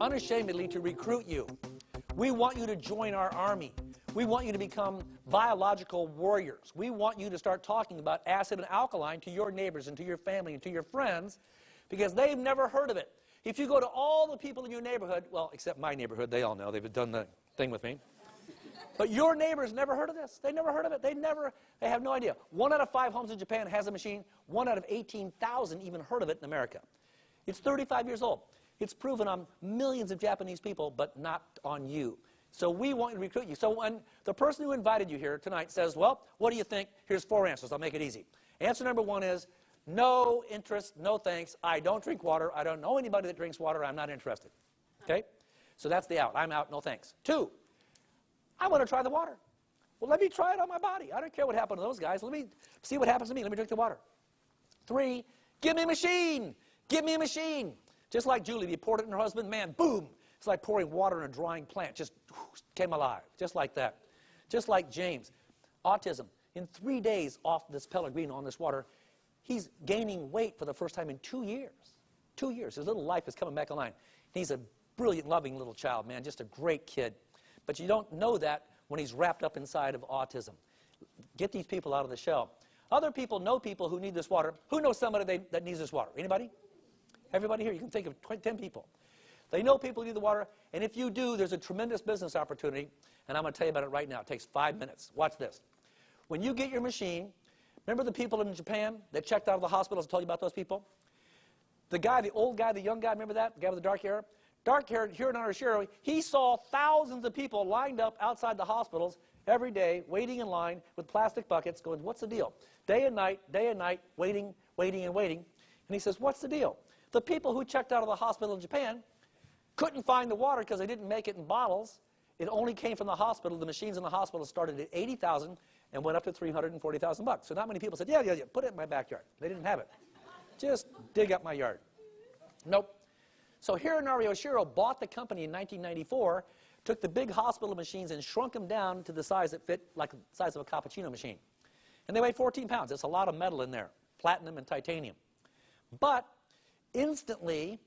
unashamedly to recruit you. We want you to join our army. We want you to become biological warriors. We want you to start talking about acid and alkaline to your neighbors and to your family and to your friends because they've never heard of it. If you go to all the people in your neighborhood, well, except my neighborhood, they all know. They've done the thing with me. But your neighbors never heard of this. They never heard of it. They have no idea. 1 out of 5 homes in Japan has a machine. 1 out of 18,000 even heard of it in America. It's 35 years old. It's proven on millions of Japanese people, but not on you. So we want to recruit you. So when the person who invited you here tonight says, well, what do you think? Here's 4 answers. I'll make it easy. Answer number 1 is, no interest, no thanks. I don't drink water. I don't know anybody that drinks water. I'm not interested. Okay? So that's the out. I'm out, no thanks. 2, I want to try the water. Well, let me try it on my body. I don't care what happened to those guys. Let me see what happens to me. Let me drink the water. 3, give me a machine. Give me a machine. Just like Julie, you poured it in her husband, man, boom. It's like pouring water in a drying plant. Just came alive. Just like that. Just like James. Autism. In 3 days off this Pellegrino on this water, he's gaining weight for the first time in 2 years. 2 years. His little life is coming back online. He's a brilliant, loving little child, man. Just a great kid. But you don't know that when he's wrapped up inside of autism. Get these people out of the shell. Other people know people who need this water. Who knows somebody that needs this water? Anybody? Everybody here? You can think of 10 people. They know people who need the water. And if you do, there's a tremendous business opportunity. And I'm going to tell you about it right now. It takes 5 minutes. Watch this. When you get your machine, remember the people in Japan that checked out of the hospitals? I told you about those people? The guy, the old guy, the young guy, remember that? The guy with the dark hair? Dark-haired Hironari Shiro, he saw thousands of people lined up outside the hospitals every day, waiting in line with plastic buckets, going, what's the deal? Day and night, waiting, waiting, and waiting. And he says, what's the deal? The people who checked out of the hospital in Japan couldn't find the water because they didn't make it in bottles. It only came from the hospital. The machines in the hospital started at $80,000 and went up to $340,000. So not many people said, yeah, put it in my backyard. They didn't have it. Just dig up my yard. Nope. So Hironari Oshiro bought the company in 1994, took the big hospital machines and shrunk them down to the size that fit like the size of a cappuccino machine. And they weighed 14 pounds. That's a lot of metal in there, platinum and titanium. But instantly,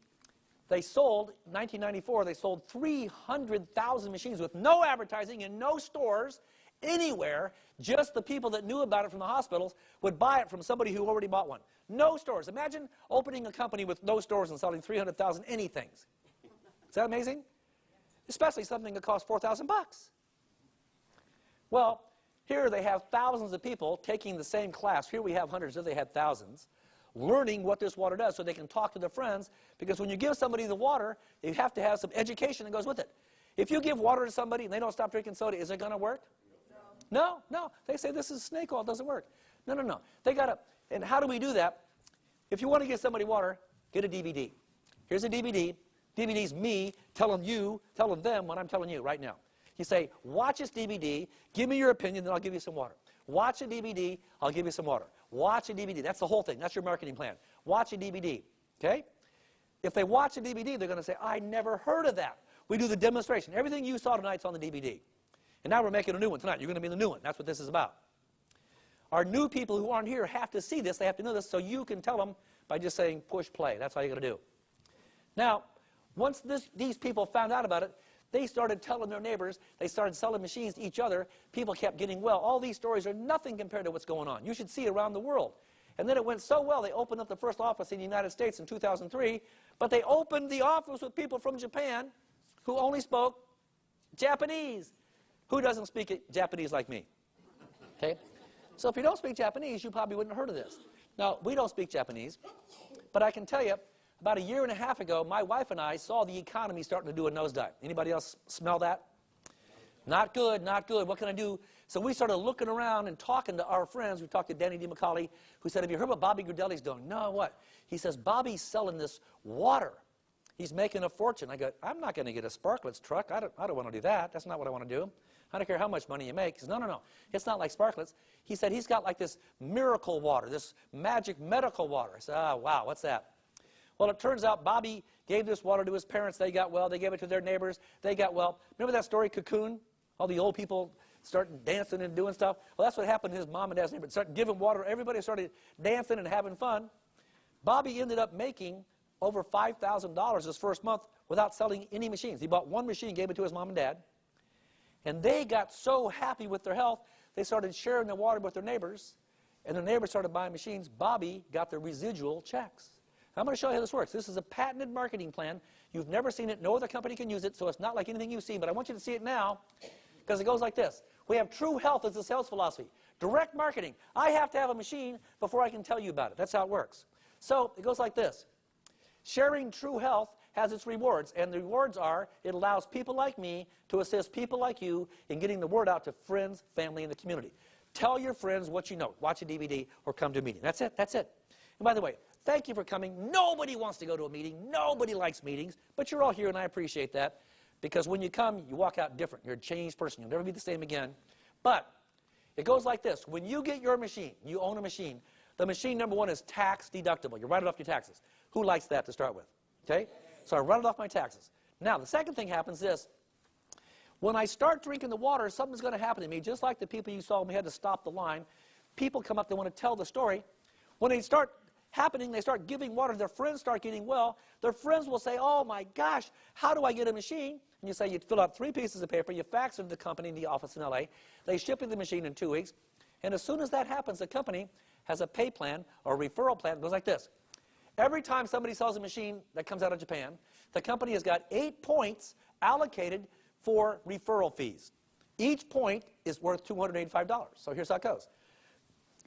they sold, in 1994, they sold 300,000 machines with no advertising and no stores anywhere. Just the people that knew about it from the hospitals would buy it from somebody who already bought one. No stores. Imagine opening a company with no stores and selling 300,000 anythings. Is that amazing? Especially something that costs $4,000 bucks. Well, here they have thousands of people taking the same class. Here we have hundreds, there they had thousands, learning what this water does so they can talk to their friends, because when you give somebody the water, you have to have some education that goes with it. If you give water to somebody and they don't stop drinking soda, is it going to work? No. They say this is snake oil, it doesn't work. No. They got to, and how do we do that? If you want to give somebody water, get a DVD. Here's a DVD. DVD's me telling them what I'm telling you right now. You say, watch this DVD, give me your opinion, then I'll give you some water. Watch a DVD, I'll give you some water. Watch a DVD. That's the whole thing. That's your marketing plan. Watch a DVD. Okay? If they watch a DVD, they're going to say, I never heard of that. We do the demonstration. Everything you saw tonight's on the DVD. And now we're making a new one tonight. You're going to be in the new one. That's what this is about. Our new people who aren't here have to see this. They have to know this, so you can tell them by just saying push play. That's all you're going to do. Now, once these people found out about it, they started telling their neighbors. They started selling machines to each other. People kept getting well. All these stories are nothing compared to what's going on. You should see it around the world. And then it went so well, they opened up the first office in the United States in 2003. But they opened the office with people from Japan who only spoke Japanese. Who doesn't speak Japanese like me? Okay? So if you don't speak Japanese, you probably wouldn't have heard of this. Now, we don't speak Japanese. But I can tell you, about 1.5 years ago, my wife and I saw the economy starting to do a nosedive. Anybody else smell that? Not good, not good. What can I do? So we started looking around and talking to our friends. We talked to Danny DiMacaulay, who said, have you heard what Bobby Grudelli's doing? No, what? He says, Bobby's selling this water. He's making a fortune. I go, I'm not going to get a Sparkletts truck. I don't want to do that. That's not what I want to do. I don't care how much money you make. He says, no. It's not like Sparkletts. He said he's got like this miracle water, this magic medical water. I said, oh, wow, what's that? Well, it turns out Bobby gave this water to his parents. They got well. They gave it to their neighbors. They got well. Remember that story, Cocoon? All the old people started dancing and doing stuff. Well, that's what happened to his mom and dad's neighbors. Started giving water. Everybody started dancing and having fun. Bobby ended up making over $5,000 his first month without selling any machines. He bought one machine, gave it to his mom and dad, and they got so happy with their health, they started sharing the water with their neighbors, and their neighbors started buying machines. Bobby got the residual checks. Now, I'm going to show you how this works. This is a patented marketing plan. You've never seen it. No other company can use it, so it's not like anything you've seen, but I want you to see it now because it goes like this. We have True Health as a sales philosophy. Direct marketing. I have to have a machine before I can tell you about it. That's how it works. So it goes like this. Sharing True Health has its rewards, and the rewards are it allows people like me to assist people like you in getting the word out to friends, family, and the community. Tell your friends what you know. Watch a DVD or come to a meeting. That's it. That's it. And by the way, thank you for coming. Nobody wants to go to a meeting. Nobody likes meetings, but you're all here, and I appreciate that because when you come, you walk out different. You're a changed person. You'll never be the same again. But it goes like this. When you get your machine, you own a machine, the machine, number one, is tax deductible. You write it off your taxes. Who likes that to start with? Okay? So I run it off my taxes. Now, the second thing happens is, when I start drinking the water, something's going to happen to me. Just like the people you saw when we had to stop the line, people come up, they want to tell the story. When they start happening, they start giving water, their friends start getting well. Their friends will say, oh my gosh, how do I get a machine? And you say, you fill out 3 pieces of paper, you fax it to the company in the office in LA. They ship you the machine in 2 weeks. And as soon as that happens, the company has a pay plan or referral plan that goes like this. Every time somebody sells a machine that comes out of Japan, the company has got 8 points allocated for referral fees. Each point is worth $285. So here's how it goes.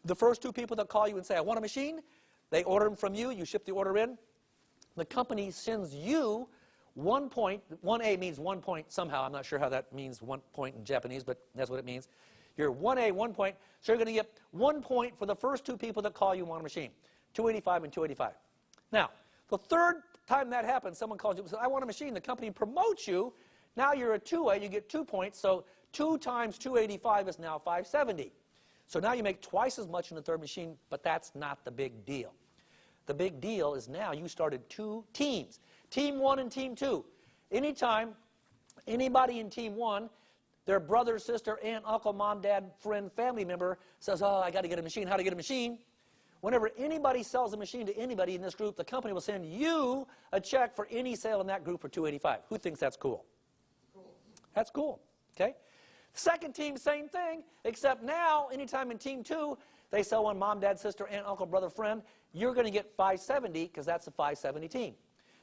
The first 2 people that call you and say, I want a machine, they order them from you, you ship the order in. The company sends you 1 point. 1A means 1 point somehow. I'm not sure how that means 1 point in Japanese, but that's what it means. You're 1A, 1 point. So you're going to get 1 point for the first 2 people that call you and want a machine. 285 and 285. Now, the third time that happens, someone calls you and says, I want a machine. The company promotes you. Now you're a 2A, you get 2 points. So 2 times 285 is now 570. So now you make twice as much in the third machine, but that's not the big deal. The big deal is now you started 2 teams. Team 1 and Team 2. Anytime anybody in Team 1, their brother, sister, aunt, uncle, mom, dad, friend, family member says, oh, I got to get a machine. How to get a machine? Whenever anybody sells a machine to anybody in this group, the company will send you a check for any sale in that group for $285. Who thinks that's cool? That's cool. Okay? Second team, same thing, except now, anytime in Team 2, they sell one mom, dad, sister, aunt, uncle, brother, friend, you're going to get 570 because that's a 570 team.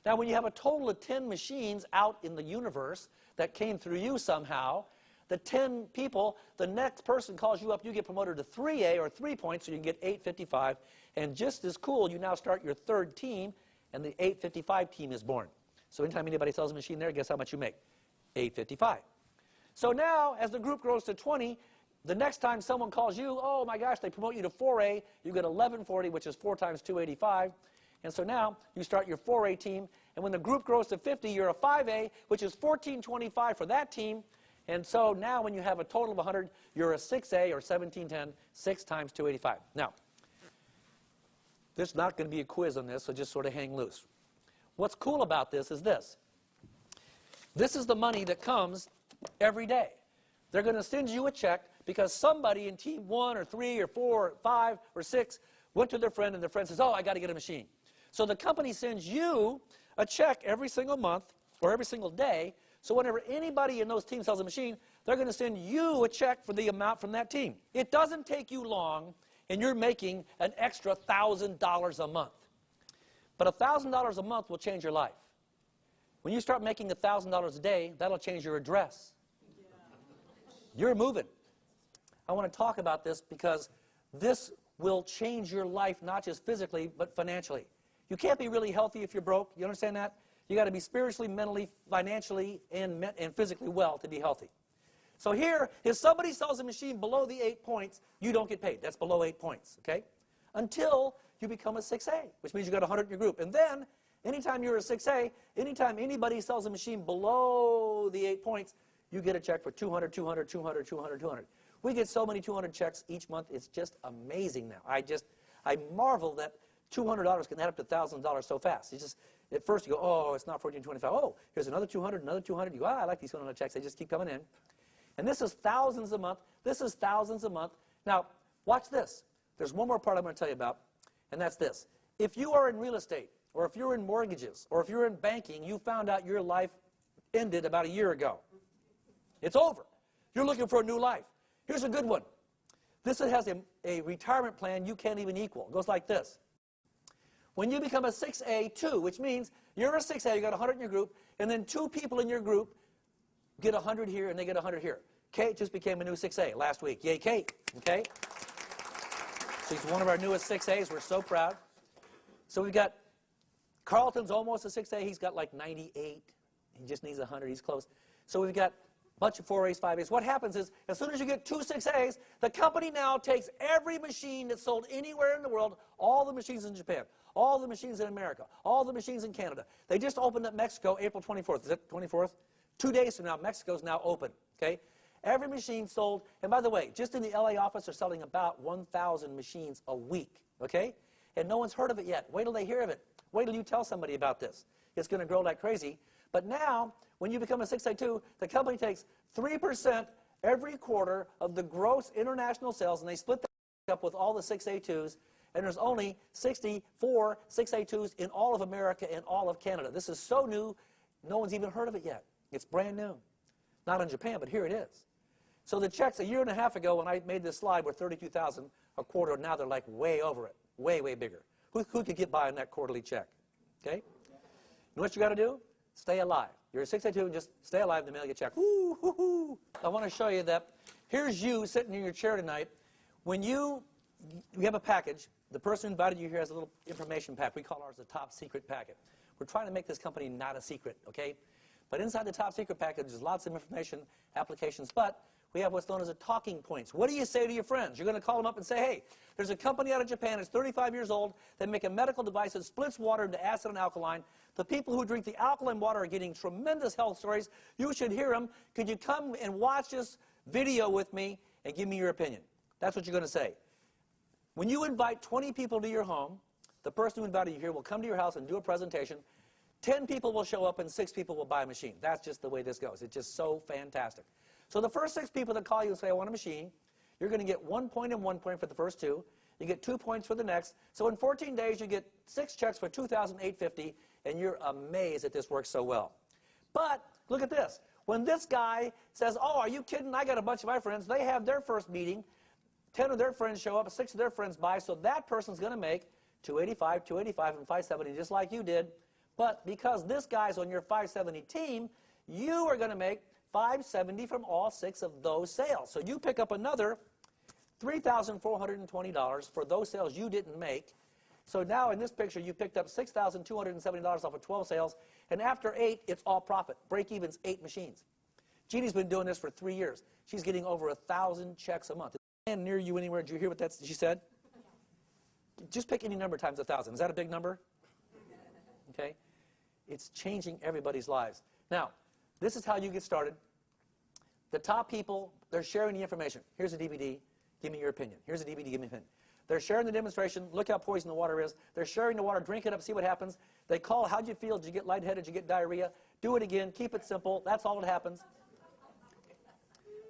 Now, when you have a total of 10 machines out in the universe that came through you somehow, the 10 people, the next person calls you up, you get promoted to 3A or 3 points, so you can get 855. And just as cool, you now start your third team, and the 855 team is born. So anytime anybody sells a machine there, guess how much you make? 855. So now, as the group grows to 20, the next time someone calls you, oh my gosh, they promote you to 4A, you get 1140, which is 4 times 285. And so now you start your 4A team, and when the group grows to 50, you're a 5A, which is 1425 for that team. And so now when you have a total of 100, you're a 6A or 1710, 6 times 285. Now, there's not going to be a quiz on this, so just sort of hang loose. What's cool about this is this. This is the money that comes every day. They're going to send you a check because somebody in Team 1 or 3 or 4 or 5 or 6 went to their friend, and their friend says, oh, I got to get a machine. So the company sends you a check every single month or every single day. So whenever anybody in those teams sells a machine, they're going to send you a check for the amount from that team. It doesn't take you long, and you're making an extra $1,000 a month. But $1,000 a month will change your life. When you start making $1,000 a day, that'll change your address. You're moving. I want to talk about this because this will change your life, not just physically, but financially. You can't be really healthy if you're broke. You understand that? You got to be spiritually, mentally, financially, and physically well to be healthy. So here, if somebody sells a machine below the 8 points, you don't get paid. That's below 8 points, okay? Until you become a 6A, which means you got 100 in your group. And then, anytime you're a 6A, anytime anybody sells a machine below the 8 points, you get a check for 200, 200, 200, 200, 200. We get so many 200 checks each month. It's just amazing now. I marvel that $200 can add up to $1,000 so fast. It's just, at first you go, oh, it's not $1,425. Oh, here's another 200, another 200. You go, I like these 200 checks. They just keep coming in. And this is thousands a month. This is thousands a month. Now, watch this. There's one more part I'm going to tell you about, and that's this. If you are in real estate, or if you're in mortgages, or if you're in banking, you found out your life ended about a year ago. It's over. You're looking for a new life. Here's a good one. This one has a retirement plan you can't even equal. It goes like this. When you become a 6A2, which means you're a 6A, you got 100 in your group, and then 2 people in your group get 100 here and they get 100 here. Kate just became a new 6A last week. Yay, Kate. Okay? She's one of our newest 6As. We're so proud. So we've got Carlton's almost a 6A. He's got like 98. He just needs 100. He's close. So we've got a bunch of 4As, 5As. What happens is, as soon as you get 2 6As, the company now takes every machine that's sold anywhere in the world, all the machines in Japan, all the machines in America, all the machines in Canada. They just opened up Mexico April 24th. Is it 24th? 2 days from now, Mexico's now open. Okay? Every machine sold, and by the way, just in the LA office, they're selling about 1,000 machines a week. Okay? And no one's heard of it yet. Wait till they hear of it. Wait till you tell somebody about this. It's going to grow like crazy. But now, when you become a 6A2, the company takes 3% every quarter of the gross international sales, and they split that up with all the 6A2s, and there's only 64 6A2s in all of America and all of Canada. This is so new, no one's even heard of it yet. It's brand new. Not in Japan, but here it is. So the checks a year and a half ago when I made this slide were $32,000 a quarter. Now they're like way over it, way, way bigger. Who could get by on that quarterly check? Okay? You know what you got to do? Stay alive. You're a 6A2 and just stay alive to mail your check. Woo, hoo, hoo. I want to show you that. Here's you sitting in your chair tonight. When you have a package, the person who invited you here has a little information pack. We call ours the top secret packet. We're trying to make this company not a secret, okay? But inside the top secret package, there's lots of information, applications, but we have what's known as a talking points. What do you say to your friends? You're going to call them up and say, hey, there's a company out of Japan, it's 35 years old, they make a medical device that splits water into acid and alkaline. The people who drink the alkaline water are getting tremendous health stories. You should hear them. Could you come and watch this video with me and give me your opinion? That's what you're going to say. When you invite 20 people to your home, the person who invited you here will come to your house and do a presentation. 10 people will show up and 6 people will buy a machine. That's just the way this goes. It's just so fantastic. So the first 6 people that call you and say, I want a machine, you're going to get 1 point and 1 point for the first 2. You get 2 points for the next. So in 14 days, you get 6 checks for $2,850, and you're amazed that this works so well. But look at this. When this guy says, oh, are you kidding? I got a bunch of my friends. They have their first meeting. 10 of their friends show up. 6 of their friends buy. So that person's going to make $285, $285, and $570, just like you did. But because this guy's on your 570 team, you are going to make $570 from all 6 of those sales. So you pick up another $3,420 for those sales you didn't make. So now in this picture, you picked up $6,270 off of 12 sales. And after 8, it's all profit. Break even's 8 machines. Jeannie's been doing this for 3 years. She's getting over 1,000 checks a month. And near you anywhere, did you hear what she said? Just pick any number times 1,000. Is that a big number? Okay? It's changing everybody's lives. Now, this is how you get started. The top people, they're sharing the information. Here's a DVD. Give me your opinion. Here's a DVD. Give me an opinion. They're sharing the demonstration. Look how poison the water is. They're sharing the water. Drink it up. See what happens. They call. How'd you feel? Did you get lightheaded? Did you get diarrhea? Do it again. Keep it simple. That's all that happens.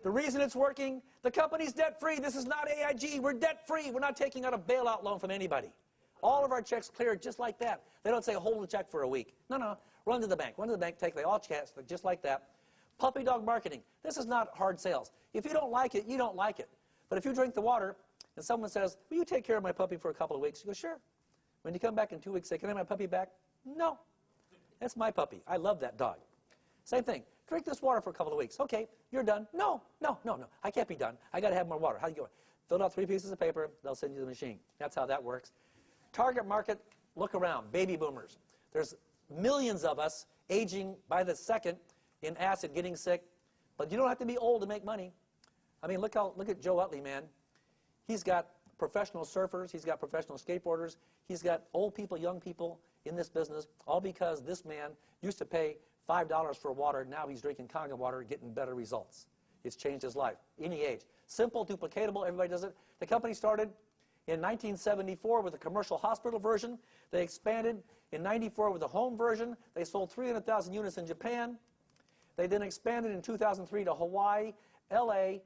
The reason it's working, the company's debt-free. This is not AIG. We're debt-free. We're not taking out a bailout loan from anybody. All of our checks clear just like that. They don't say, hold the check for a week. No, no. Run to the bank. Run to the bank. Take all checks just like that. Puppy dog marketing. This is not hard sales. If you don't like it, you don't like it. But if you drink the water and someone says, will you take care of my puppy for a couple of weeks? You go, sure. When you come back in 2 weeks, say, can I have my puppy back? No. That's my puppy. I love that dog. Same thing. Drink this water for a couple of weeks. Okay, you're done. No, no, no, no. I can't be done. I got to have more water. How do you go? Fill out 3 pieces of paper. They'll send you the machine. That's how that works. Target market, look around. Baby boomers. There's millions of us aging by the second in acid, getting sick. But you don't have to be old to make money. I mean, look at Joe Utley, man. He's got professional surfers. He's got professional skateboarders. He's got old people, young people in this business, all because this man used to pay $5 for water. Now he's drinking Kangen water, getting better results. It's changed his life, any age. Simple, duplicatable, everybody does it. The company started in 1974 with a commercial hospital version. They expanded in 94 with a home version. They sold 300,000 units in Japan. They then expanded in 2003 to Hawaii, LA,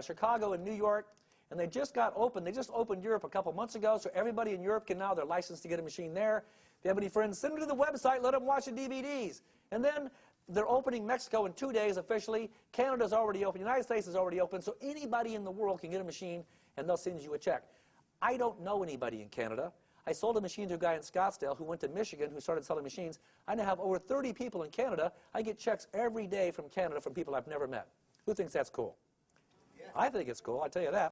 Chicago, and New York. And they just got open. They just opened Europe a couple months ago, so everybody in Europe can now, they're licensed to get a machine there. you have any friends, send them to the website, let them watch the DVDs. And then they're opening Mexico in 2 days officially. Canada's already open. The United States is already open. So anybody in the world can get a machine, and they'll send you a check. I don't know anybody in Canada. I sold a machine to a guy in Scottsdale who went to Michigan who started selling machines. I now have over 30 people in Canada. I get checks every day from Canada from people I've never met. Who thinks that's cool? Yeah. I think it's cool, I tell you that.